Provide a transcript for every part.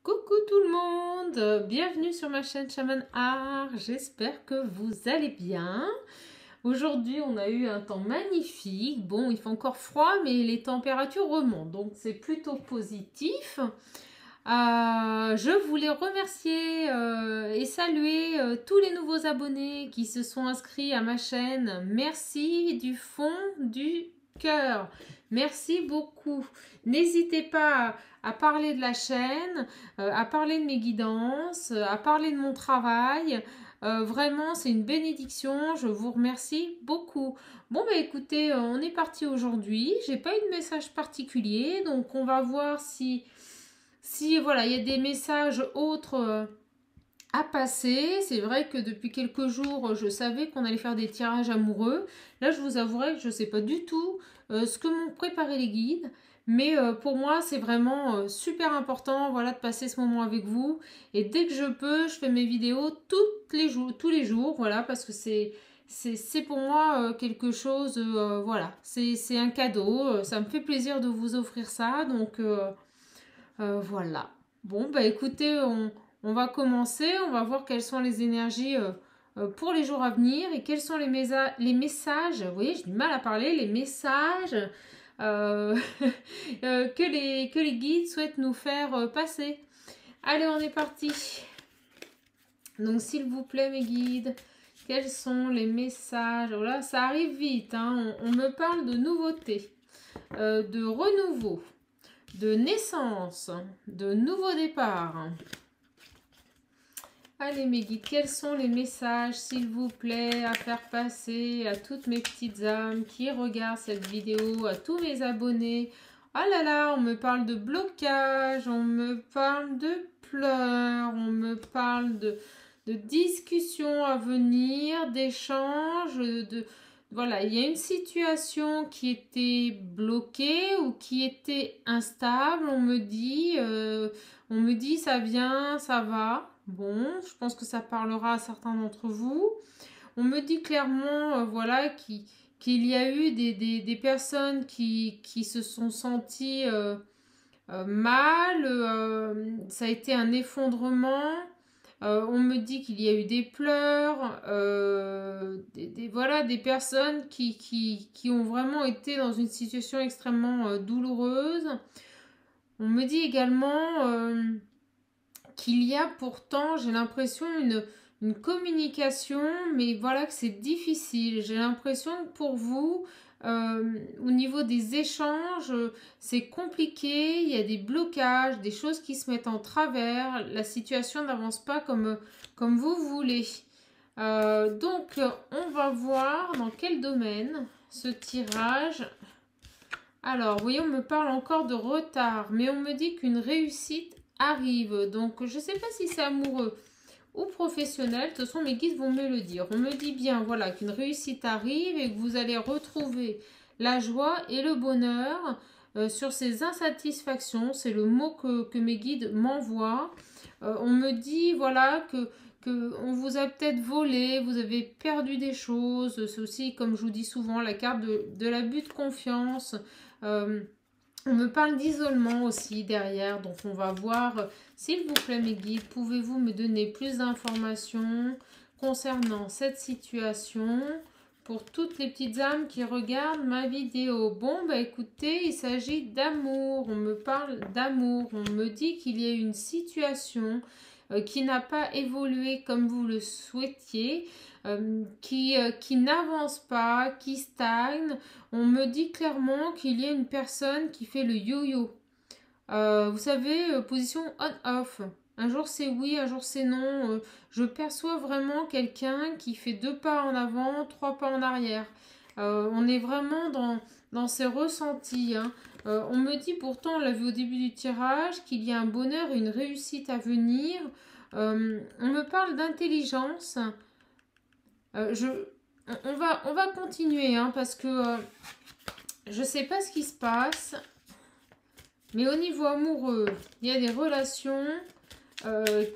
Coucou tout le monde, bienvenue sur ma chaîne Shaman Art, j'espère que vous allez bien. Aujourd'hui on a eu un temps magnifique, bon il fait encore froid mais les températures remontent donc c'est plutôt positif. Je voulais remercier et saluer tous les nouveaux abonnés qui se sont inscrits à ma chaîne, merci du fond du cœur, merci beaucoup. N'hésitez pas à parler de la chaîne, à parler de mes guidances, à parler de mon travail. Vraiment, c'est une bénédiction. Je vous remercie beaucoup. Bon, bah écoutez, on est parti aujourd'hui. J'ai pas eu de message particulier, donc on va voir si voilà, il y a des messages autres à passer. C'est vrai que depuis quelques jours, je savais qu'on allait faire des tirages amoureux. Là, je vous avouerai que je ne sais pas du tout ce que m'ont préparé les guides. Mais pour moi, c'est vraiment super important, voilà, de passer ce moment avec vous. Et dès que je peux, je fais mes vidéos tous les jours, voilà, parce que c'est pour moi quelque chose, voilà, c'est un cadeau. Ça me fait plaisir de vous offrir ça, donc voilà. Bon, bah écoutez, on va commencer, on va voir quelles sont les énergies pour les jours à venir et quels sont les messages, vous voyez, j'ai du mal à parler, les messages euh, que les guides souhaitent nous faire passer. Allez, on est parti. Donc, s'il vous plaît, mes guides, quels sont les messages? Voilà, ça arrive vite, hein. On me parle de nouveautés, de renouveau, de naissance, de nouveau départ. Allez mes guides, quels sont les messages, s'il vous plaît, à faire passer à toutes mes petites âmes qui regardent cette vidéo, à tous mes abonnés? Ah là là, on me parle de blocage, on me parle de pleurs, on me parle de discussions à venir, d'échanges, voilà, il y a une situation qui était bloquée ou qui était instable, on me dit ça vient, ça va. Bon, je pense que ça parlera à certains d'entre vous. On me dit clairement, voilà, qu'il y a eu des personnes qui se sont senties mal, ça a été un effondrement. On me dit qu'il y a eu des pleurs, voilà, des personnes qui ont vraiment été dans une situation extrêmement douloureuse. On me dit également qu'il y a pourtant, j'ai l'impression, une communication, mais voilà que c'est difficile. J'ai l'impression que pour vous, au niveau des échanges, c'est compliqué, il y a des blocages, des choses qui se mettent en travers, la situation n'avance pas comme vous voulez. Donc, on va voir dans quel domaine ce tirage. Alors, vous voyez, on me parle encore de retard, mais on me dit qu'une réussite arrive. Donc, je ne sais pas si c'est amoureux ou professionnel. De toute façon, mes guides vont me le dire. On me dit bien, voilà, qu'une réussite arrive et que vous allez retrouver la joie et le bonheur sur ces insatisfactions. C'est le mot que mes guides m'envoient. On me dit, voilà, que on vous a peut-être volé, vous avez perdu des choses. C'est aussi, comme je vous dis souvent, la carte de l'abus de confiance. On me parle d'isolement aussi derrière, donc on va voir. S'il vous plaît mes guides, pouvez-vous me donner plus d'informations concernant cette situation pour toutes les petites âmes qui regardent ma vidéo? Bon, bah écoutez, il s'agit d'amour, on me parle d'amour, on me dit qu'il y a une situation qui n'a pas évolué comme vous le souhaitiez, qui n'avance pas, qui stagne. On me dit clairement qu'il y a une personne qui fait le yo-yo. Vous savez, position on-off. Un jour c'est oui, un jour c'est non. Je perçois vraiment quelqu'un qui fait 2 pas en avant, 3 pas en arrière. On est vraiment dans ces ressentis, hein. On me dit pourtant, on l'a vu au début du tirage, qu'il y a un bonheur et une réussite à venir. On me parle d'intelligence. On va continuer, hein, parce que je ne sais pas ce qui se passe. Mais au niveau amoureux, il y a des relations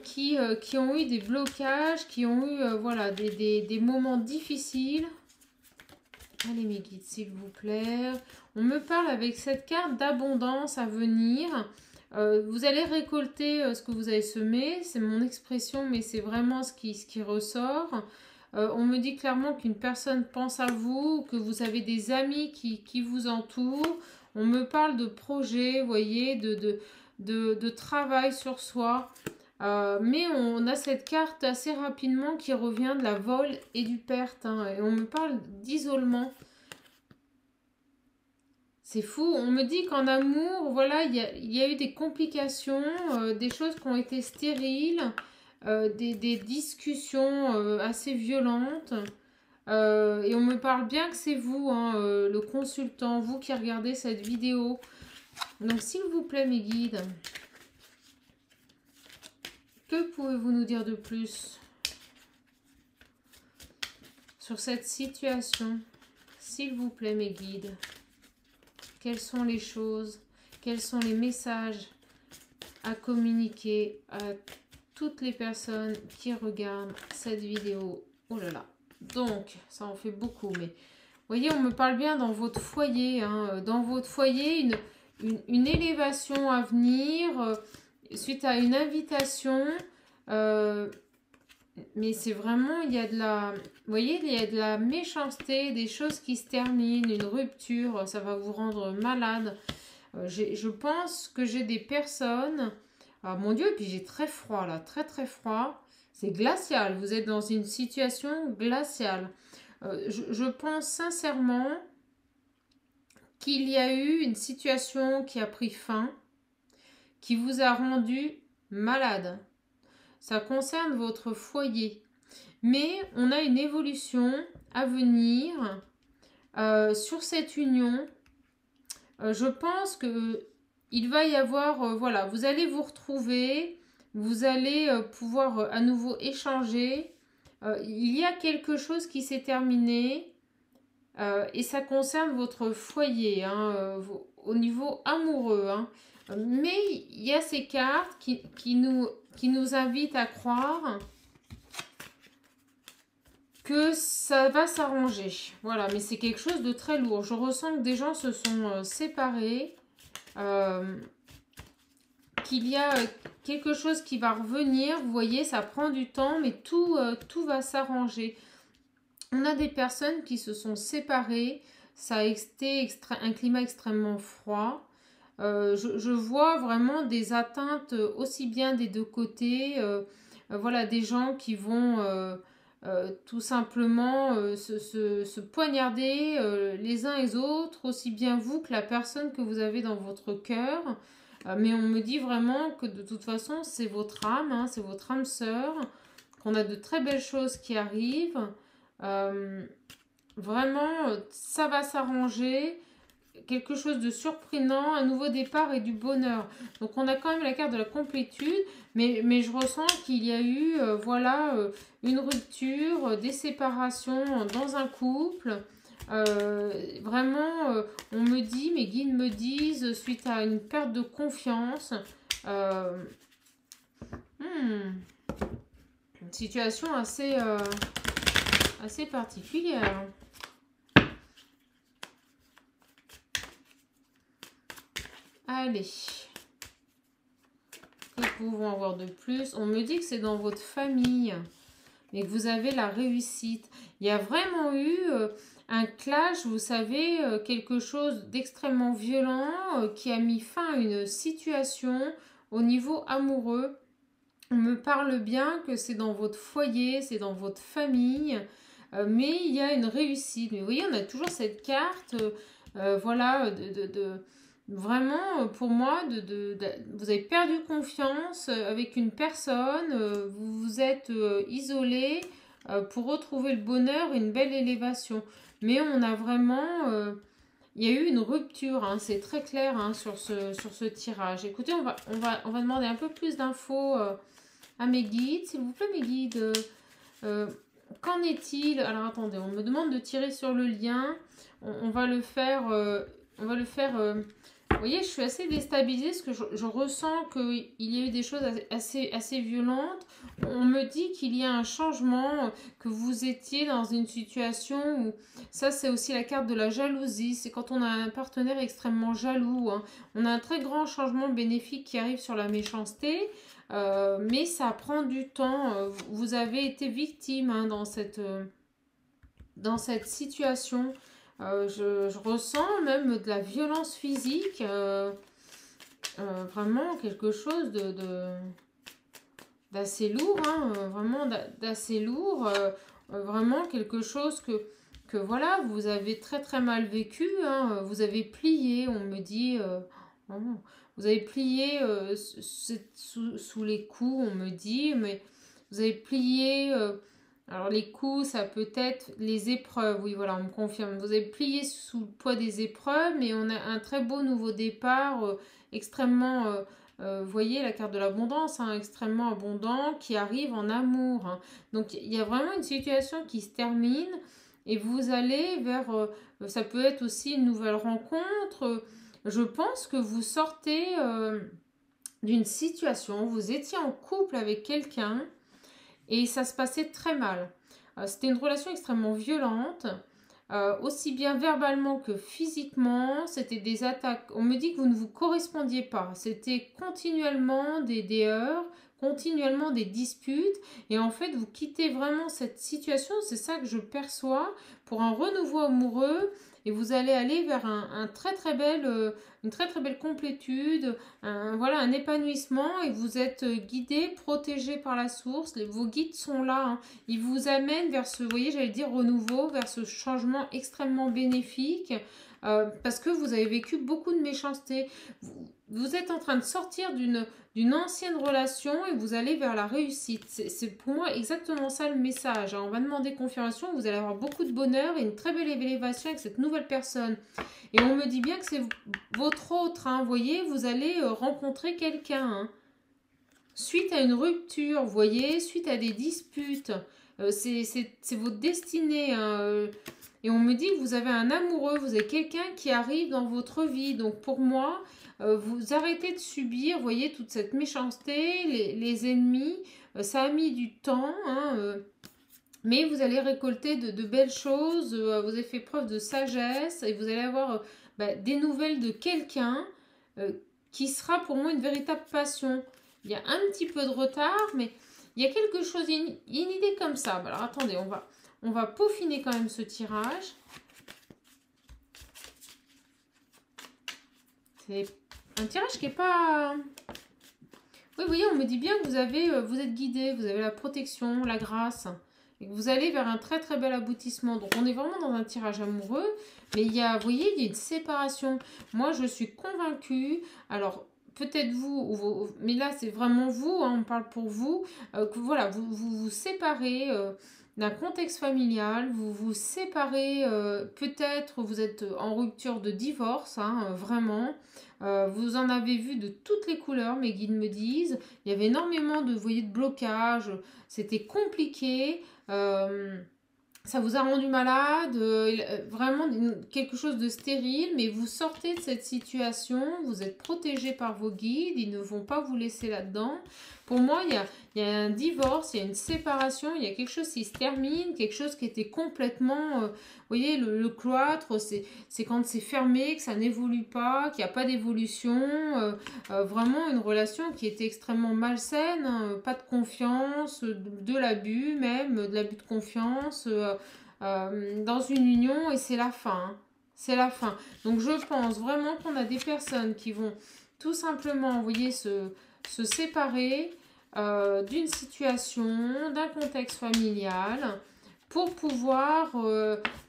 qui ont eu des blocages, qui ont eu voilà, des moments difficiles. Allez mes guides, s'il vous plaît. On me parle avec cette carte d'abondance à venir. Vous allez récolter ce que vous avez semé. C'est mon expression, mais c'est vraiment ce qui ressort. On me dit clairement qu'une personne pense à vous, que vous avez des amis qui vous entourent. On me parle de projet, vous voyez, de travail sur soi. Mais on a cette carte assez rapidement qui revient de la vol et du perte. Hein, et on me parle d'isolement. C'est fou. On me dit qu'en amour, voilà, il y a eu des complications, des choses qui ont été stériles, des discussions assez violentes. Et on me parle bien que c'est vous, hein, le consultant, vous qui regardez cette vidéo. Donc, s'il vous plaît, mes guides, que pouvez-vous nous dire de plus sur cette situation? S'il vous plaît, mes guides, quelles sont les choses, quels sont les messages à communiquer à toutes les personnes qui regardent cette vidéo? Oh là là. Donc, ça en fait beaucoup, mais vous voyez, on me parle bien dans votre foyer, hein, dans votre foyer, une élévation à venir, suite à une invitation, mais c'est vraiment, il y a de la, vous voyez, il y a de la méchanceté, des choses qui se terminent, une rupture, ça va vous rendre malade. Je pense que j'ai des personnes, ah mon Dieu, et puis j'ai très froid là, très très froid, c'est glacial, vous êtes dans une situation glaciale. Je pense sincèrement qu'il y a eu une situation qui a pris fin, qui vous a rendu malade. Ça concerne votre foyer. Mais on a une évolution à venir sur cette union. Je pense que il va y avoir, voilà, vous allez vous retrouver, vous allez pouvoir à nouveau échanger. Il y a quelque chose qui s'est terminé et ça concerne votre foyer, hein, au niveau amoureux. Hein. Mais il y a ces cartes qui nous invitent à croire que ça va s'arranger. Voilà, mais c'est quelque chose de très lourd. Je ressens que des gens se sont séparés, qu'il y a quelque chose qui va revenir. Vous voyez, ça prend du temps, mais tout va s'arranger. On a des personnes qui se sont séparées. Ça a été un climat extrêmement froid. Je vois vraiment des atteintes aussi bien des deux côtés. Voilà, des gens qui vont tout simplement se poignarder les uns les autres, aussi bien vous que la personne que vous avez dans votre cœur. Mais on me dit vraiment que de toute façon, c'est votre âme, hein, c'est votre âme sœur, qu'on a de très belles choses qui arrivent. Vraiment, ça va s'arranger. Quelque chose de surprenant, un nouveau départ et du bonheur. Donc on a quand même la carte de la complétude, mais je ressens qu'il y a eu voilà, une rupture, des séparations dans un couple. Vraiment, on me dit, mes guides me disent, suite à une perte de confiance, une situation assez particulière. Allez, que pouvons avoir de plus? On me dit que c'est dans votre famille, mais que vous avez la réussite. Il y a vraiment eu un clash, vous savez, quelque chose d'extrêmement violent qui a mis fin à une situation au niveau amoureux. On me parle bien que c'est dans votre foyer, c'est dans votre famille, mais il y a une réussite. Mais vous voyez, on a toujours cette carte, voilà, vraiment, pour moi, vous avez perdu confiance avec une personne, vous vous êtes isolé pour retrouver le bonheur et une belle élévation. Mais on a vraiment, il y a eu une rupture, hein, c'est très clair hein, sur ce tirage. Écoutez, on va demander un peu plus d'infos à mes guides, s'il vous plaît, mes guides. Qu'en est-il? Alors attendez, on me demande de tirer sur le lien. On va le faire. Vous voyez, je suis assez déstabilisée parce que je ressens qu'il y a eu des choses assez violentes. On me dit qu'il y a un changement, que vous étiez dans une situation où... Ça, c'est aussi la carte de la jalousie. C'est quand on a un partenaire extrêmement jaloux, hein. On a un très grand changement bénéfique qui arrive sur la méchanceté. Mais ça prend du temps. Vous avez été victime, hein, dans cette situation. Je ressens même de la violence physique. Vraiment quelque chose d'assez lourd, hein, vraiment d'assez lourd, vraiment quelque chose que voilà, vous avez très très mal vécu, hein, vous avez plié, on me dit, vous avez plié sous les coups, on me dit, mais vous avez plié, alors les coups, ça peut être les épreuves, oui voilà, on me confirme, vous avez plié sous le poids des épreuves, mais on a un très beau nouveau départ, extrêmement... vous voyez la carte de l'abondance, hein, extrêmement abondant, qui arrive en amour, hein. Donc il y a vraiment une situation qui se termine et vous allez vers, ça peut être aussi une nouvelle rencontre. Je pense que vous sortez d'une situation, vous étiez en couple avec quelqu'un et ça se passait très mal. C'était une relation extrêmement violente. Aussi bien verbalement que physiquement, c'était des attaques. On me dit que vous ne vous correspondiez pas. C'était continuellement des heurts, continuellement des disputes. Et en fait, vous quittez vraiment cette situation, c'est ça que je perçois, pour un renouveau amoureux. Et vous allez aller vers une très très belle complétude, voilà, un épanouissement. Et vous êtes guidé, protégé par la source. Vos guides sont là, hein. Ils vous amènent vers ce, vous voyez, j'allais dire renouveau, vers ce changement extrêmement bénéfique, parce que vous avez vécu beaucoup de méchanceté. Vous êtes en train de sortir d'une ancienne relation et vous allez vers la réussite. C'est pour moi exactement ça le message, hein. On va demander confirmation, vous allez avoir beaucoup de bonheur et une très belle élévation avec cette nouvelle personne. Et on me dit bien que c'est votre autre, hein. Vous voyez, vous allez rencontrer quelqu'un, hein. Suite à une rupture, vous voyez, suite à des disputes, c'est votre destinée, hein. Et on me dit que vous avez un amoureux, vous avez quelqu'un qui arrive dans votre vie. Donc pour moi, vous arrêtez de subir, vous voyez, toute cette méchanceté, les ennemis. Ça a mis du temps, hein, mais vous allez récolter de belles choses. Vous avez fait preuve de sagesse et vous allez avoir des nouvelles de quelqu'un qui sera pour moi une véritable passion. Il y a un petit peu de retard, mais il y a quelque chose, une idée comme ça. Alors attendez, on va peaufiner quand même ce tirage. C'est un tirage qui n'est pas... Oui, vous voyez, on me dit bien que vous êtes guidé, vous avez la protection, la grâce, et que vous allez vers un très très bel aboutissement. Donc on est vraiment dans un tirage amoureux, mais il y a, vous voyez, il y a une séparation. Moi, je suis convaincue, alors peut-être vous, mais là c'est vraiment vous, hein, on parle pour vous, que voilà, vous séparez d'un contexte familial, vous vous séparez, peut-être vous êtes en rupture de divorce, hein, vraiment. Vous en avez vu de toutes les couleurs, mes guides me disent. Il y avait énormément de, vous voyez, de blocages. C'était compliqué. Ça vous a rendu malade. Vraiment quelque chose de stérile. Mais vous sortez de cette situation. Vous êtes protégé par vos guides. Ils ne vont pas vous laisser là-dedans. Pour moi, il y a un divorce, il y a une séparation, il y a quelque chose qui se termine, quelque chose qui était complètement... vous voyez, le cloître, c'est quand c'est fermé, que ça n'évolue pas, qu'il n'y a pas d'évolution. Vraiment une relation qui était extrêmement malsaine, hein, pas de confiance, de l'abus même, de l'abus de confiance dans une union, et c'est la fin, hein. C'est la fin. Donc je pense vraiment qu'on a des personnes qui vont tout simplement, vous voyez, se séparer d'une situation, d'un contexte familial pour pouvoir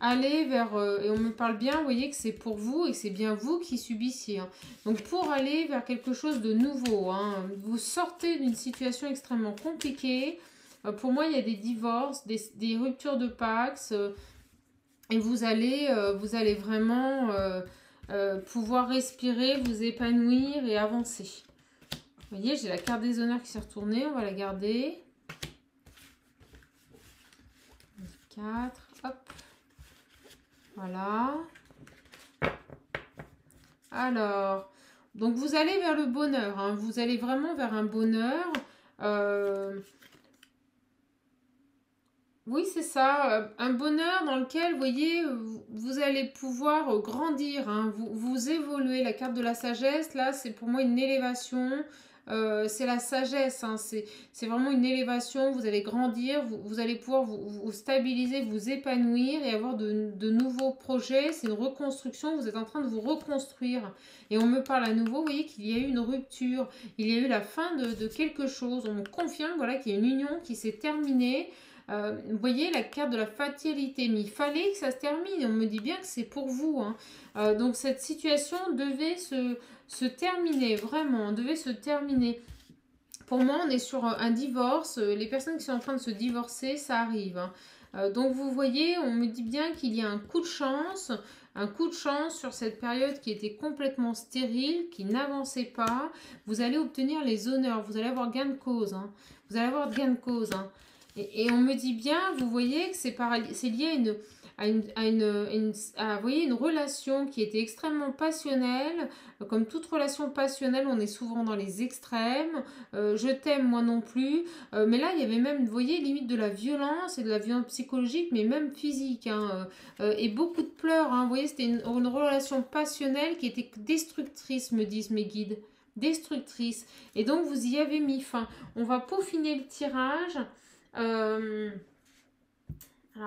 aller vers... et on me parle bien, vous voyez que c'est pour vous et que c'est bien vous qui subissiez, hein. Donc pour aller vers quelque chose de nouveau, hein, vous sortez d'une situation extrêmement compliquée. Pour moi, il y a des divorces, des ruptures de Pax, et vous allez vraiment pouvoir respirer, vous épanouir et avancer. Vous voyez, j'ai la carte des honneurs qui s'est retournée. On va la garder. 4. Hop. Voilà. Alors, Donc vous allez vers le bonheur, hein, vous allez vraiment vers un bonheur. Oui, c'est ça, un bonheur dans lequel, vous voyez, vous allez pouvoir grandir, hein, vous évoluez. La carte de la sagesse, là, c'est pour moi une élévation, c'est la sagesse, hein, c'est vraiment une élévation, vous allez grandir, vous allez pouvoir vous stabiliser, vous épanouir et avoir de nouveaux projets. C'est une reconstruction, vous êtes en train de vous reconstruire. Et on me parle à nouveau, vous voyez qu'il y a eu une rupture, il y a eu la fin de quelque chose. On me confirme, voilà, qu'il y a une union qui s'est terminée. Vous voyez la carte de la fatalité, mais il fallait que ça se termine. On me dit bien que c'est pour vous, hein. Donc cette situation devait se terminer, vraiment, devait se terminer. Pour moi, on est sur un divorce. Les personnes qui sont en train de se divorcer, ça arrive, hein. Donc vous voyez, on me dit bien qu'il y a un coup de chance sur cette période qui était complètement stérile, qui n'avançait pas. Vous allez obtenir les honneurs, vous allez avoir gain de cause, hein. Vous allez avoir gain de cause, hein. Et on me dit bien, vous voyez que c'est lié vous voyez, une relation qui était extrêmement passionnelle. Comme toute relation passionnelle, on est souvent dans les extrêmes. Je t'aime, moi non plus. Mais là, il y avait même, vous voyez, limite de la violence et de la violence psychologique, mais même physique, hein. Et beaucoup de pleurs, hein. Vous voyez, c'était une relation passionnelle qui était destructrice, me disent mes guides. Destructrice. Et donc, vous y avez mis fin. On va peaufiner le tirage. Alors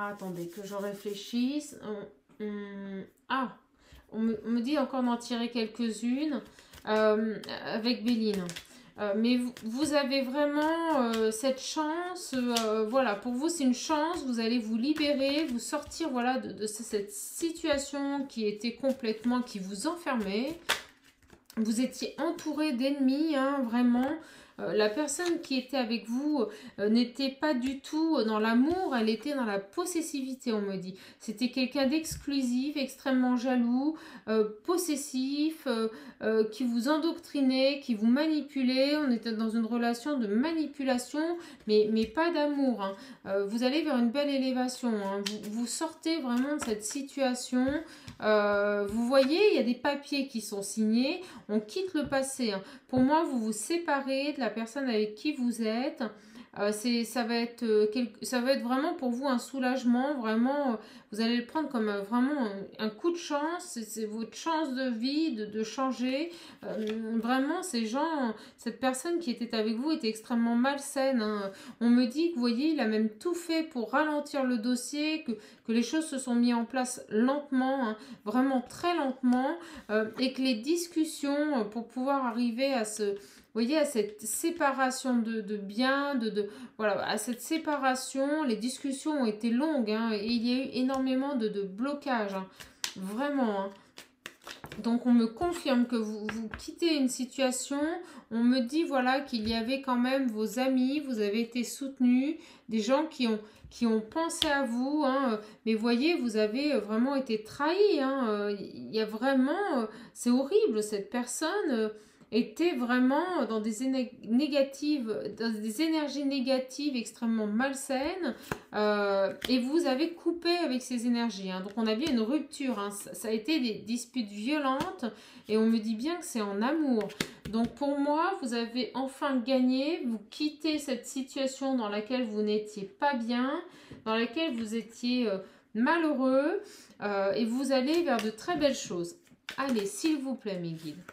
attendez que je réfléchisse. On me dit encore d'en tirer quelques-unes avec Béline. Mais vous avez vraiment cette chance. Voilà, pour vous c'est une chance. Vous allez vous libérer, vous sortir, voilà, de cette situation qui était complètement, qui vous enfermait. Vous étiez entouré d'ennemis, hein, vraiment. La personne qui était avec vous n'était pas du tout dans l'amour, elle était dans la possessivité, on me dit. C'était quelqu'un d'exclusif, extrêmement jaloux, possessif, qui vous endoctrinait, qui vous manipulait. On était dans une relation de manipulation, mais pas d'amour, hein. Vous allez vers une belle élévation, hein. Vous sortez vraiment de cette situation. Vous voyez, il y a des papiers qui sont signés. On quitte le passé, hein. Pour moi, vous vous séparez de la personne avec qui vous êtes. Ça va être vraiment pour vous un soulagement. Vraiment, vous allez le prendre comme vraiment un coup de chance. C'est votre chance de vie, de changer. Vraiment, cette personne qui était avec vous était extrêmement malsaine, hein. On me dit que, vous voyez, il a même tout fait pour ralentir le dossier, que les choses se sont mises en place lentement, hein, vraiment très lentement, et que les discussions pour pouvoir arriver à voyez, à cette séparation de biens, voilà, à cette séparation, les discussions ont été longues, hein, et il y a eu énormément de blocages, hein, vraiment, hein. Donc on me confirme que vous quittez une situation. On me dit, voilà, qu'il y avait quand même vos amis, vous avez été soutenus, des gens qui ont pensé à vous, hein. Mais voyez, vous avez vraiment été trahi, hein. Il y a vraiment, c'est horrible, cette personne était vraiment dans des énergies négatives extrêmement malsaines, et vous avez coupé avec ces énergies, hein. Donc on a bien une rupture, hein. Ça a été des disputes violentes et on me dit bien que c'est en amour. Donc pour moi, vous avez enfin gagné, vous quittez cette situation dans laquelle vous n'étiez pas bien, dans laquelle vous étiez malheureux, et vous allez vers de très belles choses. Allez, s'il vous plaît, mes guides.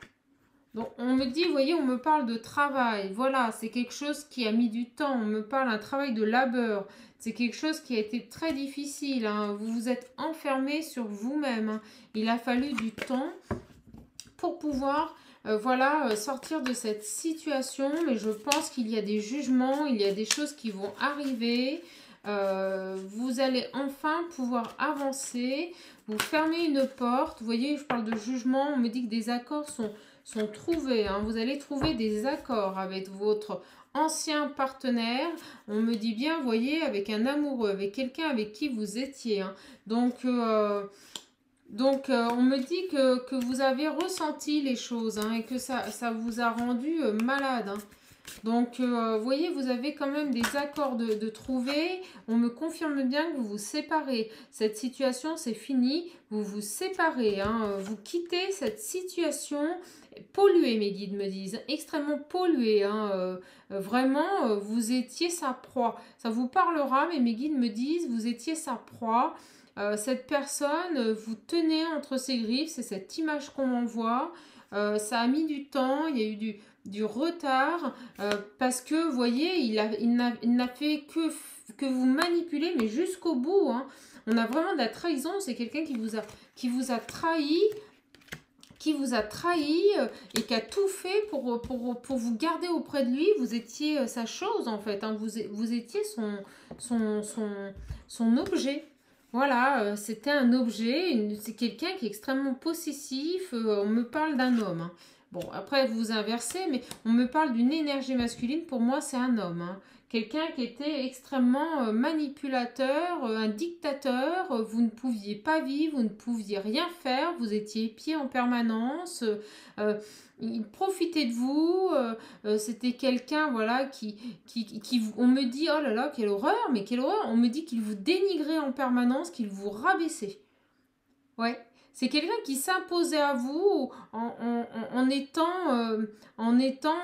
Donc, on me dit, vous voyez, on me parle de travail. Voilà, c'est quelque chose qui a mis du temps. On me parle d'un travail de labeur. C'est quelque chose qui a été très difficile, hein. Vous vous êtes enfermé sur vous-même, hein. Il a fallu du temps pour pouvoir voilà, sortir de cette situation. Mais je pense qu'il y a des jugements, il y a des choses qui vont arriver. Vous allez enfin pouvoir avancer. Vous fermez une porte. Vous voyez, je parle de jugement. On me dit que des accords sont trouvés, hein. Vous allez trouver des accords avec votre ancien partenaire. On me dit bien, vous voyez, avec un amoureux, avec quelqu'un avec qui vous étiez, hein. Donc, on me dit que vous avez ressenti les choses, hein, et que ça vous a rendu malade, hein. Donc, vous voyez, vous avez quand même des accords de trouver. On me confirme bien que vous vous séparez. Cette situation, c'est fini. Vous vous séparez. Hein. Vous quittez cette situation polluée, mes guides me disent. Extrêmement polluée. Hein. Vraiment, vous étiez sa proie. Ça vous parlera, mais mes guides me disent, vous étiez sa proie. Cette personne, vous tenez entre ses griffes. C'est cette image qu'on m'envoie. Ça a mis du temps. Il y a eu du retard parce que vous voyez il n'a fait que vous manipuler mais jusqu'au bout hein. On a vraiment de la trahison, c'est quelqu'un qui vous a trahi et qui a tout fait pour vous garder auprès de lui. Vous étiez sa chose en fait hein. Vous étiez son objet. Voilà, c'était un objet, c'est quelqu'un qui est extrêmement possessif, on me parle d'un homme. Hein. Bon, après vous inversez, mais on me parle d'une énergie masculine, pour moi c'est un homme. Hein. Quelqu'un qui était extrêmement manipulateur, un dictateur, vous ne pouviez pas vivre, vous ne pouviez rien faire, vous étiez épié en permanence, il profitait de vous, c'était quelqu'un voilà, qui, on me dit, oh là là, quelle horreur, mais quelle horreur, on me dit qu'il vous dénigrait en permanence, qu'il vous rabaissait. Ouais. C'est quelqu'un qui s'imposait à vous en étant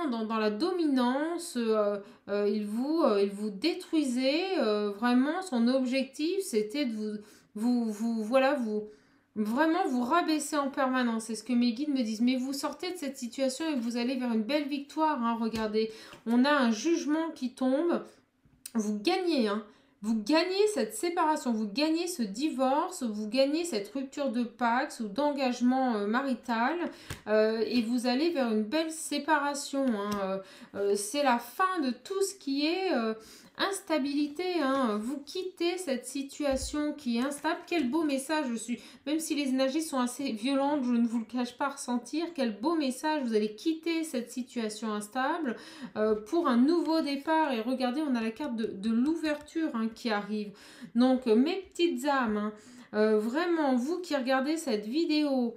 dans la dominance. Il vous détruisait. Vraiment, son objectif, c'était de vraiment vous rabaisser en permanence. C'est ce que mes guides me disent. Mais vous sortez de cette situation et vous allez vers une belle victoire. Hein, regardez, on a un jugement qui tombe. Vous gagnez, hein. Vous gagnez cette séparation, vous gagnez ce divorce, vous gagnez cette rupture de Pax ou d'engagement marital et vous allez vers une belle séparation. Hein. C'est la fin de tout ce qui est instabilité. Hein. Vous quittez cette situation qui est instable. Quel beau message je suis. Même si les énergies sont assez violentes, je ne vous le cache pas à ressentir. Quel beau message. Vous allez quitter cette situation instable pour un nouveau départ. Et regardez, on a la carte de l'ouverture hein, qui arrive. Donc, mes petites âmes, hein, vraiment, vous qui regardez cette vidéo,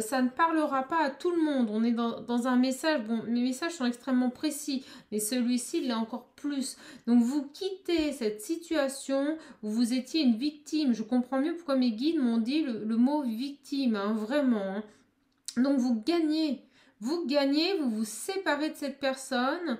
ça ne parlera pas à tout le monde. On est dans un message, bon, mes messages sont extrêmement précis, mais celui-ci, il l'est encore plus. Donc, vous quittez cette situation où vous étiez une victime. Je comprends mieux pourquoi mes guides m'ont dit le mot victime, hein, vraiment. Hein. Donc, vous gagnez, vous vous séparez de cette personne.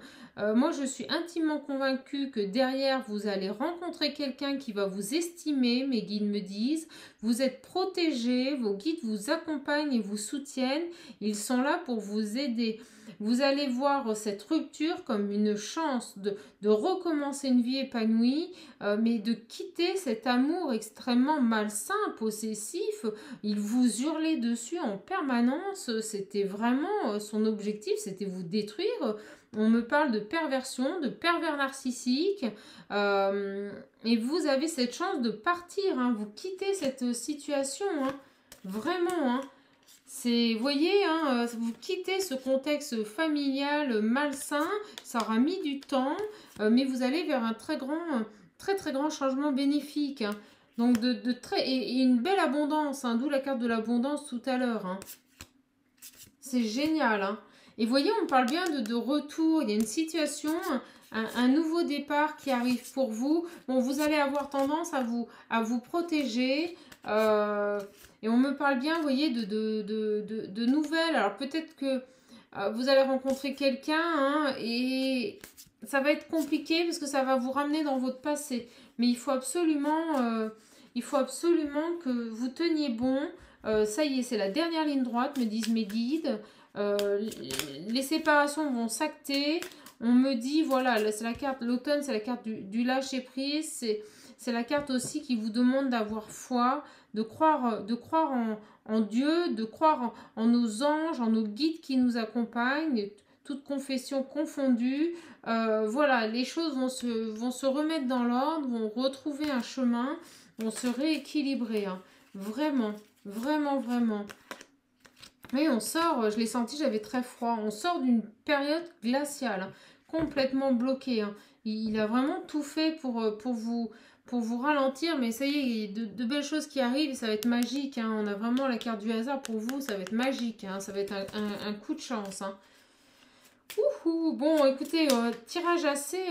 Moi, je suis intimement convaincue que derrière, vous allez rencontrer quelqu'un qui va vous estimer, mes guides me disent. Vous êtes protégés, vos guides vous accompagnent et vous soutiennent. Ils sont là pour vous aider. Vous allez voir cette rupture comme une chance de recommencer une vie épanouie, mais de quitter cet amour extrêmement malsain, possessif. Il vous hurlait dessus en permanence. C'était vraiment son objectif, c'était vous détruire. On me parle de perversion, de pervers narcissique. Et vous avez cette chance de partir. Hein, vous quittez cette situation. Hein, vraiment. Hein. Vous voyez, hein, vous quittez ce contexte familial malsain. Ça aura mis du temps. Mais vous allez vers un très grand changement bénéfique. Hein. Donc, et une belle abondance. Hein, d'où la carte de l'abondance tout à l'heure. Hein. C'est génial. Hein. Et vous voyez, on parle bien de retour. Il y a une situation, un nouveau départ qui arrive pour vous. Bon, vous allez avoir tendance à vous protéger. Et on me parle bien, vous voyez, de nouvelles. Alors peut-être que vous allez rencontrer quelqu'un hein, et ça va être compliqué parce que ça va vous ramener dans votre passé. Mais il faut absolument que vous teniez bon. Ça y est, c'est la dernière ligne droite, me disent mes guides. Les séparations vont s'acter. On me dit, voilà, c'est la carte, l'automne, c'est la carte du lâcher prise. C'est la carte aussi qui vous demande d'avoir foi, de croire en Dieu, de croire en nos anges, en nos guides qui nous accompagnent, toute confession confondue. Voilà, les choses vont se remettre dans l'ordre, vont retrouver un chemin, vont se rééquilibrer. Hein. Vraiment, vraiment, vraiment. Oui, on sort, je l'ai senti, j'avais très froid. On sort d'une période glaciale, hein, complètement bloquée. Hein. Il a vraiment tout fait pour vous ralentir, mais ça y est, il y a de belles choses qui arrivent et ça va être magique. Hein. On a vraiment la carte du hasard pour vous, ça va être magique. Hein. Ça va être un coup de chance. Hein. Ouhou, bon, écoutez, tirage assez,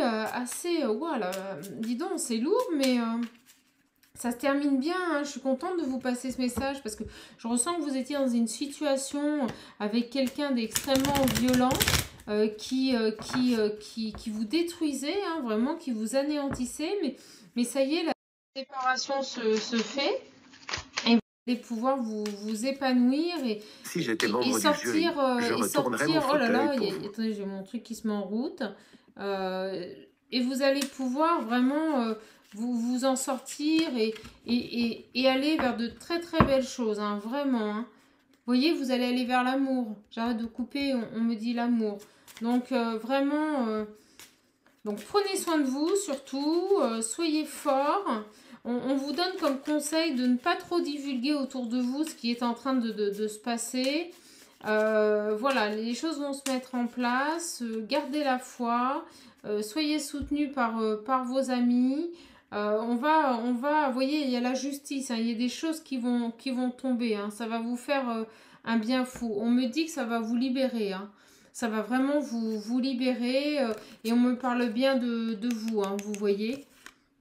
voilà, dis donc, c'est lourd, mais ça se termine bien, hein. Je suis contente de vous passer ce message parce que je ressens que vous étiez dans une situation avec quelqu'un d'extrêmement violent qui vous détruisait, hein, vraiment, qui vous anéantissait, mais ça y est, la séparation se fait. Et pouvoir vous épanouir Si j'étais et membre du sortir, jury, je et retournerais mon sortir, oh là là, fauteuil pour vous. attendez, j'ai mon truc qui se met en route. Et vous allez pouvoir vraiment vous en sortir et aller vers de très très belles choses, hein, vraiment. Hein. Vous voyez, vous allez aller vers l'amour. J'arrête de couper, on me dit l'amour. Donc vraiment, donc prenez soin de vous surtout, soyez forts. On vous donne comme conseil de ne pas trop divulguer autour de vous ce qui est en train de se passer. Voilà, les choses vont se mettre en place. Gardez la foi. Soyez soutenus par vos amis. Vous voyez, il y a la justice. Hein, il y a des choses qui vont tomber. Hein, ça va vous faire un bien fou. On me dit que ça va vous libérer. Hein. Ça va vraiment vous libérer. Et on me parle bien de vous, hein, vous voyez.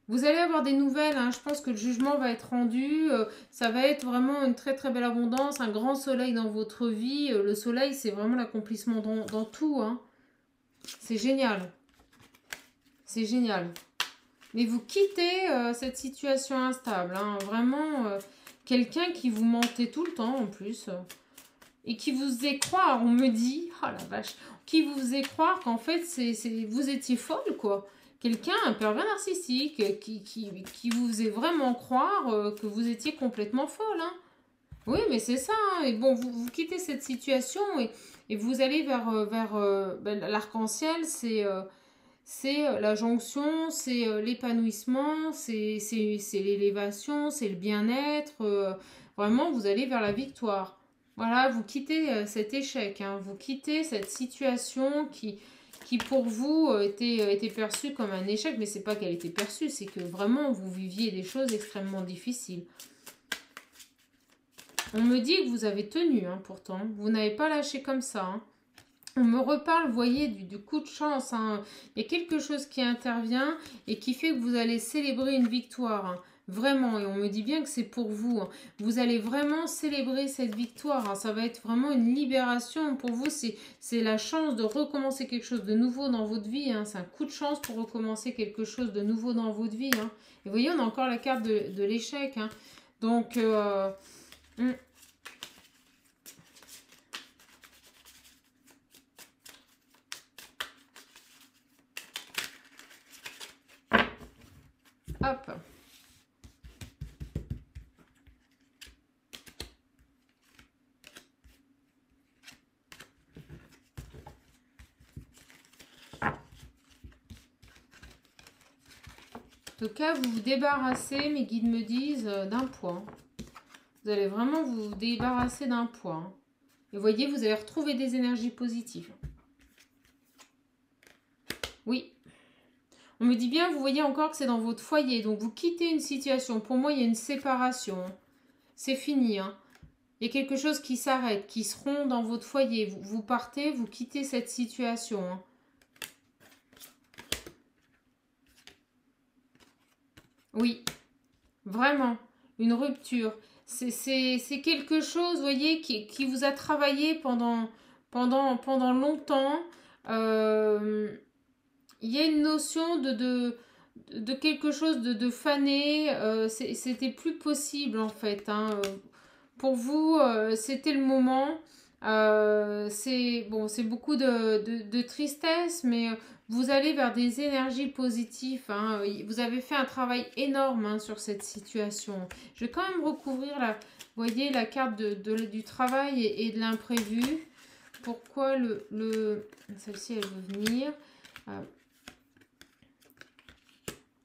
Vous allez avoir des nouvelles, hein. Je pense que le jugement va être rendu, ça va être vraiment une très très belle abondance, un grand soleil dans votre vie. Le soleil, c'est vraiment l'accomplissement dans tout. Hein. C'est génial. C'est génial. Mais vous quittez cette situation instable. Hein. Vraiment, quelqu'un qui vous mentait tout le temps en plus. Et qui vous faisait croire, on me dit, oh la vache, qui vous faisait croire qu'en fait, vous étiez folle, quoi. Quelqu'un, un pervers narcissique, qui vous faisait vraiment croire que vous étiez complètement folle. Hein. Oui, mais c'est ça. Hein. Et bon, vous quittez cette situation et vous allez vers l'arc-en-ciel. C'est la jonction, c'est l'épanouissement, c'est l'élévation, c'est le bien-être. Vraiment, vous allez vers la victoire. Voilà, vous quittez cet échec. Hein. Vous quittez cette situation qui pour vous était perçue comme un échec, mais c'est pas qu'elle était perçue, c'est que vraiment vous viviez des choses extrêmement difficiles. On me dit que vous avez tenu, hein, pourtant. Vous n'avez pas lâché comme ça. Hein. On me reparle, vous voyez, du coup de chance. Hein. Il y a quelque chose qui intervient et qui fait que vous allez célébrer une victoire. Hein. Vraiment, et on me dit bien que c'est pour vous. Hein. Vous allez vraiment célébrer cette victoire. Hein. Ça va être vraiment une libération. Pour vous, c'est la chance de recommencer quelque chose de nouveau dans votre vie. Hein. C'est un coup de chance pour recommencer quelque chose de nouveau dans votre vie. Hein. Et vous voyez, on a encore la carte de l'échec. Hein. Donc, hop. En tout cas, vous vous débarrassez, mes guides me disent, d'un poids. Vous allez vraiment vous débarrasser d'un poids. Hein. Et vous voyez, vous allez retrouver des énergies positives. Oui. On me dit bien, vous voyez encore que c'est dans votre foyer. Donc, vous quittez une situation. Pour moi, il y a une séparation. C'est fini. Hein. Il y a quelque chose qui s'arrête, qui se rompt dans votre foyer. Vous partez, vous quittez cette situation. Hein. Oui, vraiment. Une rupture. C'est quelque chose, vous voyez, qui vous a travaillé pendant longtemps. Il y a une notion de quelque chose de fané. C'était plus possible, en fait. Hein. Pour vous, c'était le moment. C'est bon, c'est beaucoup de tristesse, mais vous allez vers des énergies positives. Hein. Vous avez fait un travail énorme hein, sur cette situation. Je vais quand même recouvrir vous voyez, la carte du travail et de l'imprévu. Pourquoi celle-ci, elle veut venir.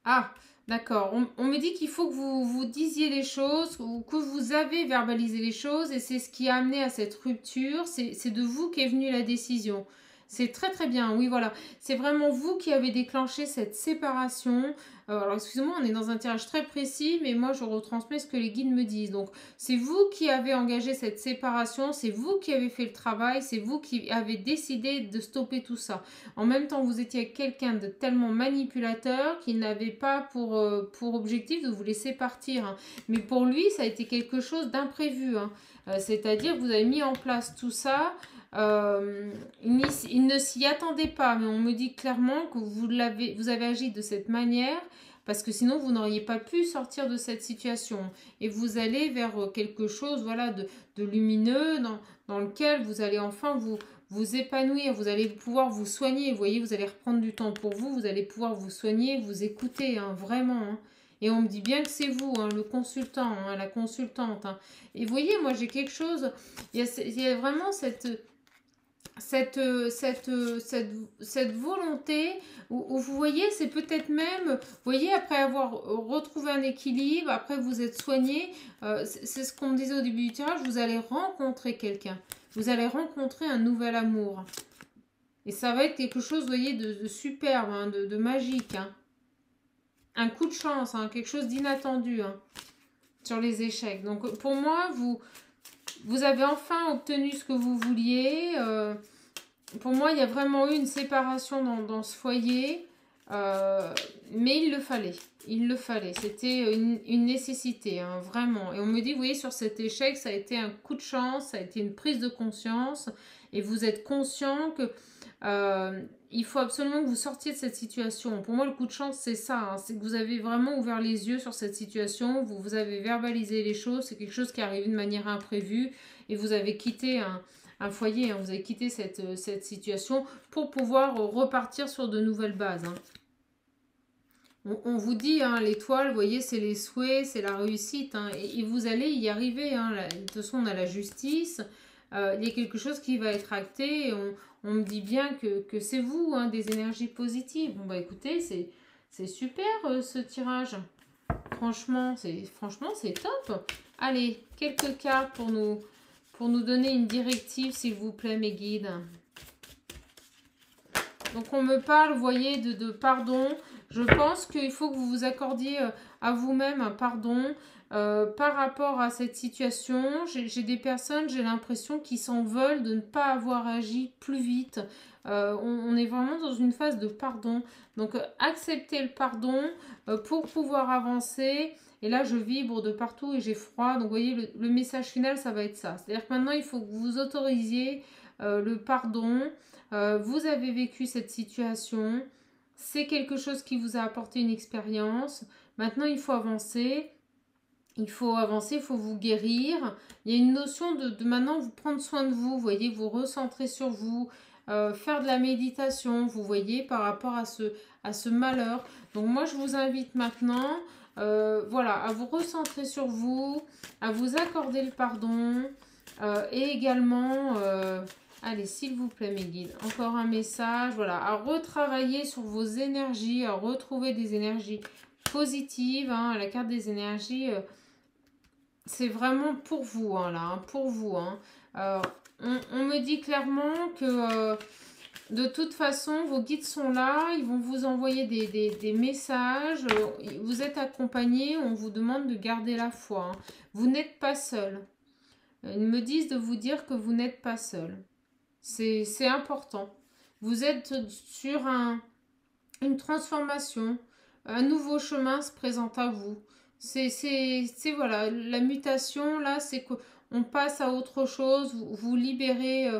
Ah, d'accord. On me dit qu'il faut que vous disiez les choses, ou que vous avez verbalisé les choses, et c'est ce qui a amené à cette rupture. C'est de vous qu'est venue la décision. C'est très très bien, oui voilà. C'est vraiment vous qui avez déclenché cette séparation. Alors excusez-moi, on est dans un tirage très précis, mais moi je retransmets ce que les guides me disent. Donc c'est vous qui avez engagé cette séparation, c'est vous qui avez fait le travail, c'est vous qui avez décidé de stopper tout ça. En même temps, vous étiez avec quelqu'un de tellement manipulateur qu'il n'avait pas pour objectif de vous laisser partir, hein. Mais pour lui, ça a été quelque chose d'imprévu, hein. C'est-à-dire que vous avez mis en place tout ça. Il ne s'y attendait pas, mais on me dit clairement que vous avez agi de cette manière parce que sinon vous n'auriez pas pu sortir de cette situation et vous allez vers quelque chose voilà, de lumineux dans lequel vous allez enfin vous épanouir, vous allez pouvoir vous soigner, vous voyez, vous allez reprendre du temps pour vous, vous allez pouvoir vous soigner, vous écouter, hein, vraiment, hein. Et on me dit bien que c'est vous, hein, le consultant, hein, la consultante, hein. Et vous voyez, moi j'ai quelque chose, il y a vraiment cette volonté où vous voyez, c'est peut-être même, vous voyez, après avoir retrouvé un équilibre, après vous êtes soigné, c'est ce qu'on me disait au début du tirage, vous allez rencontrer quelqu'un, vous allez rencontrer un nouvel amour. Et ça va être quelque chose, vous voyez, de superbe, hein, de magique, hein. Un coup de chance, hein, quelque chose d'inattendu, hein, sur les échecs. Donc pour moi, vous avez enfin obtenu ce que vous vouliez. Pour moi, il y a vraiment eu une séparation dans ce foyer. Mais il le fallait. Il le fallait. C'était une nécessité, hein, vraiment. Et on me dit, vous voyez, sur cet échec, ça a été un coup de chance, ça a été une prise de conscience. Et vous êtes conscient que il faut absolument que vous sortiez de cette situation. Pour moi, le coup de chance, c'est ça. Hein, c'est que vous avez vraiment ouvert les yeux sur cette situation. Vous avez verbalisé les choses. C'est quelque chose qui est arrivé de manière imprévue. Et vous avez quitté un foyer. Hein, vous avez quitté cette situation pour pouvoir repartir sur de nouvelles bases. Hein. On vous dit, hein, l'étoile, vous voyez, c'est les souhaits, c'est la réussite. Hein, et vous allez y arriver. Hein, de toute façon, on a la justice. Il y a quelque chose qui va être acté. Et on me dit bien que c'est vous, hein, des énergies positives. Bon, bah écoutez, c'est super ce tirage. Franchement, c'est top. Allez, quelques cartes pour nous donner une directive, s'il vous plaît, mes guides. Donc, on me parle, vous voyez, de pardon. Je pense qu'il faut que vous vous accordiez à vous-même un pardon par rapport à cette situation. J'ai des personnes, j'ai l'impression, qui s'en veulent de ne pas avoir agi plus vite. On est vraiment dans une phase de pardon. Donc, acceptez le pardon pour pouvoir avancer. Et là, je vibre de partout et j'ai froid. Donc, vous voyez, le message final, ça va être ça. C'est-à-dire que maintenant, il faut que vous autorisiez le pardon. Vous avez vécu cette situation. C'est quelque chose qui vous a apporté une expérience. Maintenant, il faut avancer. Il faut avancer, il faut vous guérir. Il y a une notion de maintenant vous prendre soin de vous. Vous voyez, vous recentrer sur vous. Faire de la méditation, vous voyez, par rapport à ce malheur. Donc moi, je vous invite maintenant, voilà, à vous recentrer sur vous, à vous accorder le pardon et également... allez, s'il vous plaît, mes guides, encore un message, voilà, à retravailler sur vos énergies, à retrouver des énergies positives, hein, la carte des énergies, c'est vraiment pour vous, hein, là, hein, pour vous, hein. On me dit clairement que de toute façon, vos guides sont là, ils vont vous envoyer des messages, vous êtes accompagnés, on vous demande de garder la foi, hein. Vous n'êtes pas seul. Ils me disent de vous dire que vous n'êtes pas seul. C'est important. Vous êtes sur une transformation. Un nouveau chemin se présente à vous. C'est voilà, la mutation, là, c'est qu'on passe à autre chose. Vous libérez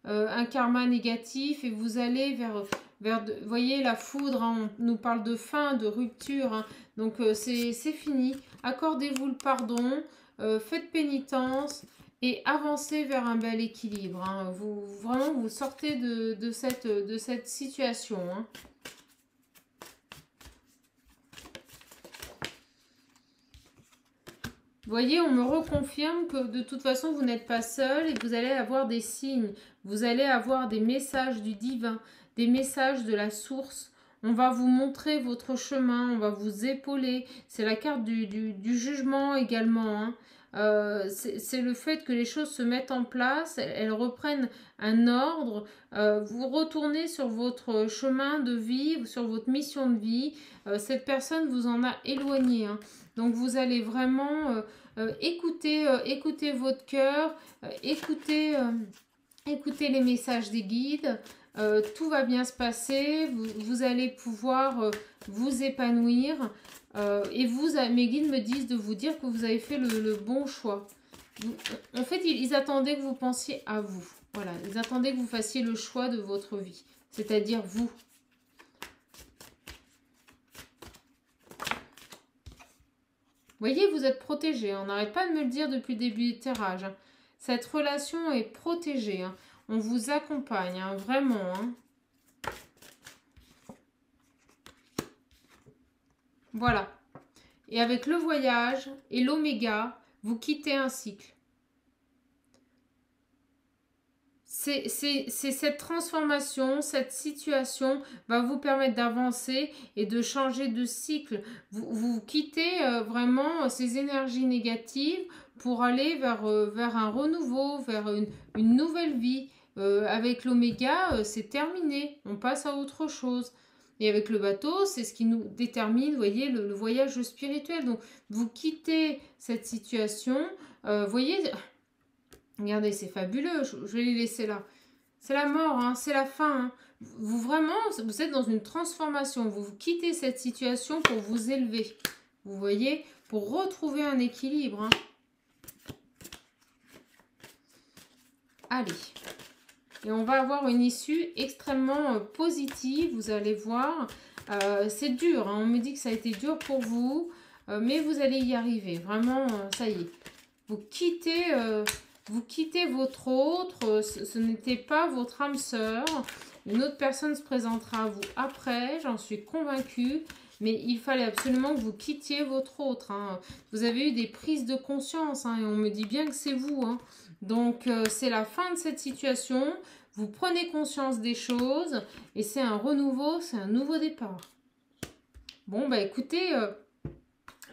un karma négatif et vous allez vers vous voyez, la foudre, hein, on nous parle de fin, de rupture. Hein, donc, c'est fini. Accordez-vous le pardon. Faites pénitence. Et avancez vers un bel équilibre. Hein. Vraiment, vous sortez de cette situation. Hein. Vous voyez, on me reconfirme que de toute façon, vous n'êtes pas seul et que vous allez avoir des signes. Vous allez avoir des messages du divin, des messages de la source. On va vous montrer votre chemin, on va vous épauler. C'est la carte du jugement également. Hein. c'est le fait que les choses se mettent en place, elles reprennent un ordre, vous retournez sur votre chemin de vie, sur votre mission de vie, cette personne vous en a éloigné, hein. Donc vous allez vraiment écouter votre cœur, écouter les messages des guides, tout va bien se passer, vous allez pouvoir vous épanouir. Et mes guides me disent de vous dire que vous avez fait le bon choix. En fait, ils attendaient que vous pensiez à vous. Voilà, ils attendaient que vous fassiez le choix de votre vie, c'est-à-dire vous. Vous voyez, vous êtes protégé. On n'arrête pas de me le dire depuis le début du tirage, hein. Cette relation est protégée, hein. On vous accompagne, hein, vraiment, hein. Voilà. Et avec le voyage et l'oméga, vous quittez un cycle. C'est cette transformation, cette situation va vous permettre d'avancer et de changer de cycle. Vous quittez vraiment ces énergies négatives pour aller vers un renouveau, vers une nouvelle vie. Avec l'oméga, c'est terminé. On passe à autre chose. Et avec le bateau, c'est ce qui nous détermine, vous voyez, le voyage spirituel. Donc, vous quittez cette situation. Vous voyez, regardez, c'est fabuleux. Je vais les laisser là. C'est la mort, hein, c'est la fin, hein. Vraiment, vous êtes dans une transformation. Vous quittez cette situation pour vous élever. Vous voyez, pour retrouver un équilibre, hein. Allez. Et on va avoir une issue extrêmement positive, vous allez voir. C'est dur, hein. On me dit que ça a été dur pour vous, mais vous allez y arriver. Vraiment, ça y est. Vous quittez votre autre, ce n'était pas votre âme sœur. Une autre personne se présentera à vous après, j'en suis convaincue. Mais il fallait absolument que vous quittiez votre autre, hein. Vous avez eu des prises de conscience, hein, et on me dit bien que c'est vous, hein. Donc, c'est la fin de cette situation. Vous prenez conscience des choses et c'est un renouveau, c'est un nouveau départ. Bon, bah écoutez,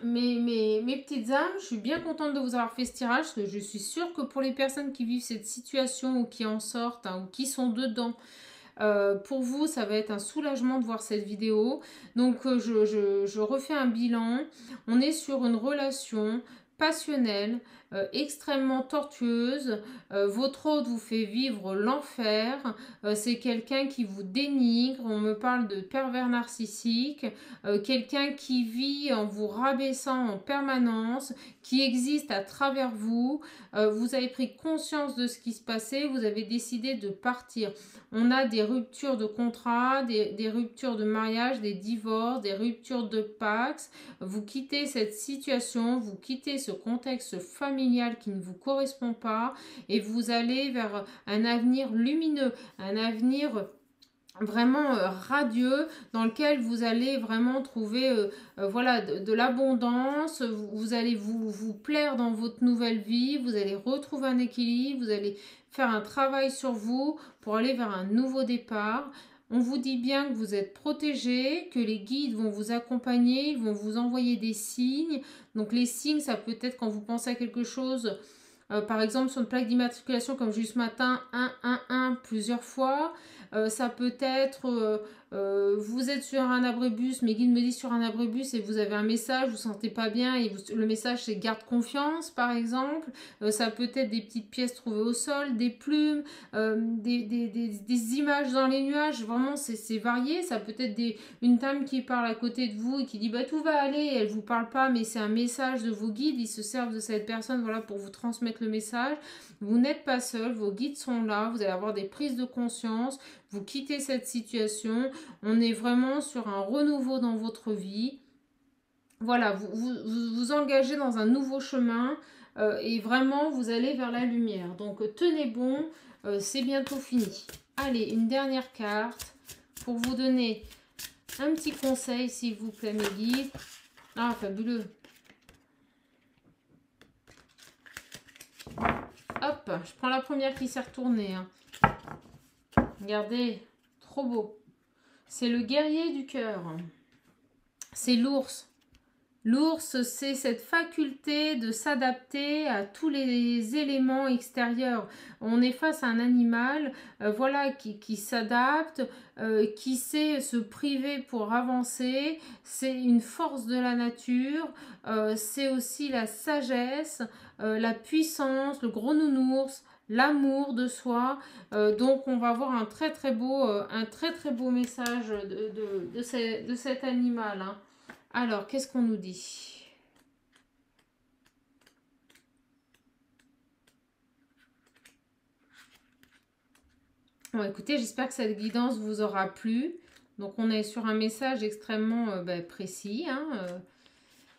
mes petites âmes, je suis bien contente de vous avoir fait ce tirage parce que je suis sûre que pour les personnes qui vivent cette situation ou qui en sortent, hein, ou qui sont dedans, pour vous, ça va être un soulagement de voir cette vidéo. Donc, je refais un bilan. On est sur une relation passionnelle, extrêmement tortueuse. Votre hôte vous fait vivre l'enfer. C'est quelqu'un qui vous dénigre. On me parle de pervers narcissique. Quelqu'un qui vit en vous rabaissant en permanence, qui existe à travers vous. Vous avez pris conscience de ce qui se passait. Vous avez décidé de partir. On a des ruptures de contrat, des ruptures de mariage, des divorces, des ruptures de pax. Vous quittez cette situation, vous quittez ce contexte familial qui ne vous correspond pas et vous allez vers un avenir lumineux, un avenir vraiment radieux dans lequel vous allez vraiment trouver voilà, de l'abondance, vous allez vous plaire dans votre nouvelle vie, vous allez retrouver un équilibre, vous allez faire un travail sur vous pour aller vers un nouveau départ. On vous dit bien que vous êtes protégé, que les guides vont vous accompagner, ils vont vous envoyer des signes. Donc les signes, ça peut être quand vous pensez à quelque chose, par exemple sur une plaque d'immatriculation comme j'ai eu ce matin, 111 plusieurs fois. Ça peut être, vous êtes sur un abribus, mes guides me disent sur un abribus et vous avez un message, vous ne sentez pas bien et le message c'est garde confiance par exemple. Ça peut être des petites pièces trouvées au sol, des plumes, des images dans les nuages, vraiment c'est varié. Ça peut être une dame qui parle à côté de vous et qui dit bah tout va aller, elle ne vous parle pas mais c'est un message de vos guides, ils se servent de cette personne voilà, pour vous transmettre le message. Vous n'êtes pas seul, vos guides sont là, vous allez avoir des prises de conscience, vous quittez cette situation, on est vraiment sur un renouveau dans votre vie. Voilà, vous engagez dans un nouveau chemin et vraiment vous allez vers la lumière. Donc tenez bon, c'est bientôt fini. Allez, une dernière carte pour vous donner un petit conseil s'il vous plaît mes guides. Ah, fabuleux. Hop, je prends la première qui s'est retournée, hein. Regardez, trop beau. C'est le guerrier du cœur. C'est l'ours. L'ours, c'est cette faculté de s'adapter à tous les éléments extérieurs. On est face à un animal voilà, qui s'adapte, qui sait se priver pour avancer. C'est une force de la nature. C'est aussi la sagesse, la puissance, le gros nounours, l'amour de soi. Donc on va avoir un très très beau message de cet animal. Hein. Alors, qu'est-ce qu'on nous dit? Bon, écoutez, j'espère que cette guidance vous aura plu. Donc, on est sur un message extrêmement précis. Hein,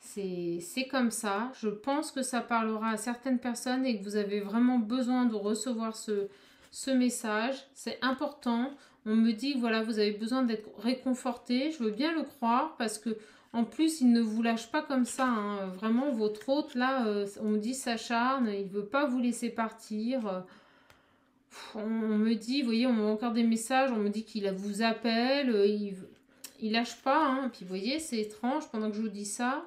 c'est comme ça. Je pense que ça parlera à certaines personnes et que vous avez vraiment besoin de recevoir ce message. C'est important. On me dit, voilà, vous avez besoin d'être réconforté. Je veux bien le croire parce que en plus, il ne vous lâche pas comme ça. Hein. Vraiment, votre hôte, là, on me dit, s'acharne. Il ne veut pas vous laisser partir. On me dit, vous voyez, on m'a encore des messages. On me dit qu'il vous appelle. Il lâche pas. Hein. Puis, vous voyez, c'est étrange. Pendant que je vous dis ça,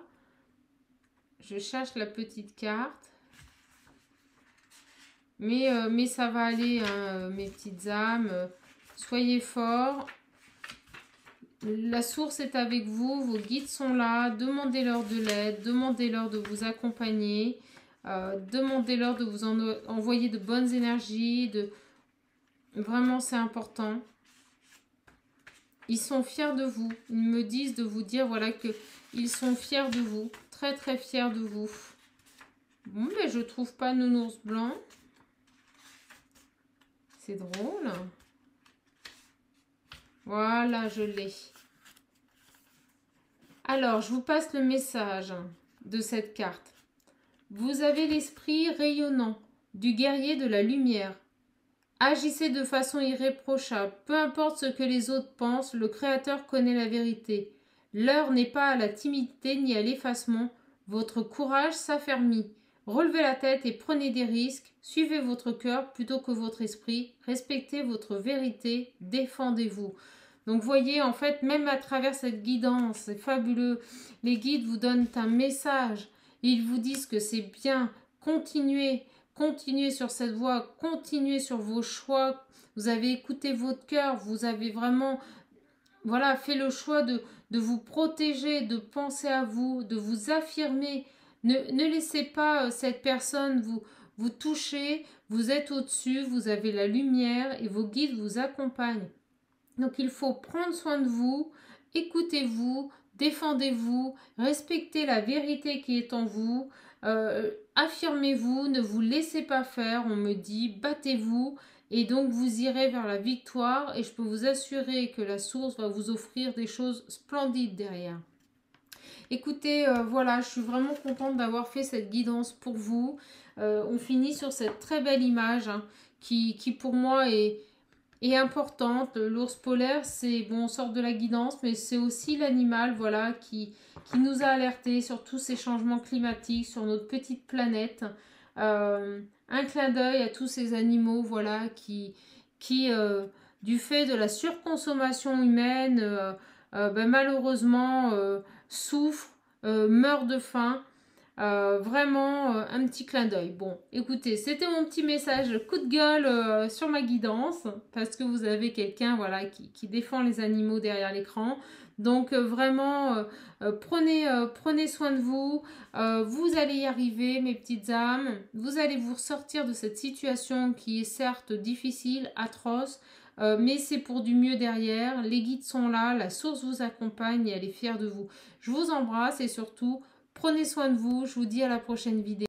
je cherche la petite carte. Mais ça va aller, hein, mes petites âmes. Soyez forts. La source est avec vous, vos guides sont là, demandez-leur de l'aide, demandez-leur de vous accompagner, demandez-leur de vous envoyer de bonnes énergies, vraiment c'est important. Ils sont fiers de vous, ils me disent de vous dire voilà qu'ils sont fiers de vous, très très fiers de vous. Bon, mais je trouve pas nounours blanc. C'est drôle. Voilà, je l'ai. Alors, je vous passe le message de cette carte. Vous avez l'esprit rayonnant du guerrier de la lumière. Agissez de façon irréprochable. Peu importe ce que les autres pensent, le Créateur connaît la vérité. L'heure n'est pas à la timidité ni à l'effacement. Votre courage s'affermit. Relevez la tête et prenez des risques. Suivez votre cœur plutôt que votre esprit. Respectez votre vérité. Défendez-vous. Donc voyez, en fait, même à travers cette guidance, c'est fabuleux. Les guides vous donnent un message. Ils vous disent que c'est bien. Continuez. Continuez sur cette voie. Continuez sur vos choix. Vous avez écouté votre cœur. Vous avez vraiment voilà, fait le choix de vous protéger, de penser à vous, de vous affirmer. Ne laissez pas cette personne vous toucher. Vous êtes au-dessus. Vous avez la lumière et vos guides vous accompagnent. Donc il faut prendre soin de vous, écoutez-vous, défendez-vous, respectez la vérité qui est en vous, affirmez-vous, ne vous laissez pas faire, on me dit, battez-vous et donc vous irez vers la victoire et je peux vous assurer que la source va vous offrir des choses splendides derrière. Écoutez, voilà, je suis vraiment contente d'avoir fait cette guidance pour vous. On finit sur cette très belle image hein, qui pour moi est importante. L'ours polaire, c'est bon, on sort de la guidance, mais c'est aussi l'animal, voilà, qui nous a alertés sur tous ces changements climatiques, sur notre petite planète. Un clin d'œil à tous ces animaux, voilà, qui du fait de la surconsommation humaine, malheureusement, souffrent, meurent de faim. Vraiment un petit clin d'œil. Bon, écoutez, c'était mon petit message coup de gueule sur ma guidance parce que vous avez quelqu'un voilà, qui défend les animaux derrière l'écran. Donc vraiment, prenez soin de vous. Vous allez y arriver, mes petites âmes. Vous allez vous ressortir de cette situation qui est certes difficile, atroce, mais c'est pour du mieux derrière. Les guides sont là, la source vous accompagne et elle est fière de vous. Je vous embrasse et surtout, prenez soin de vous, je vous dis à la prochaine vidéo.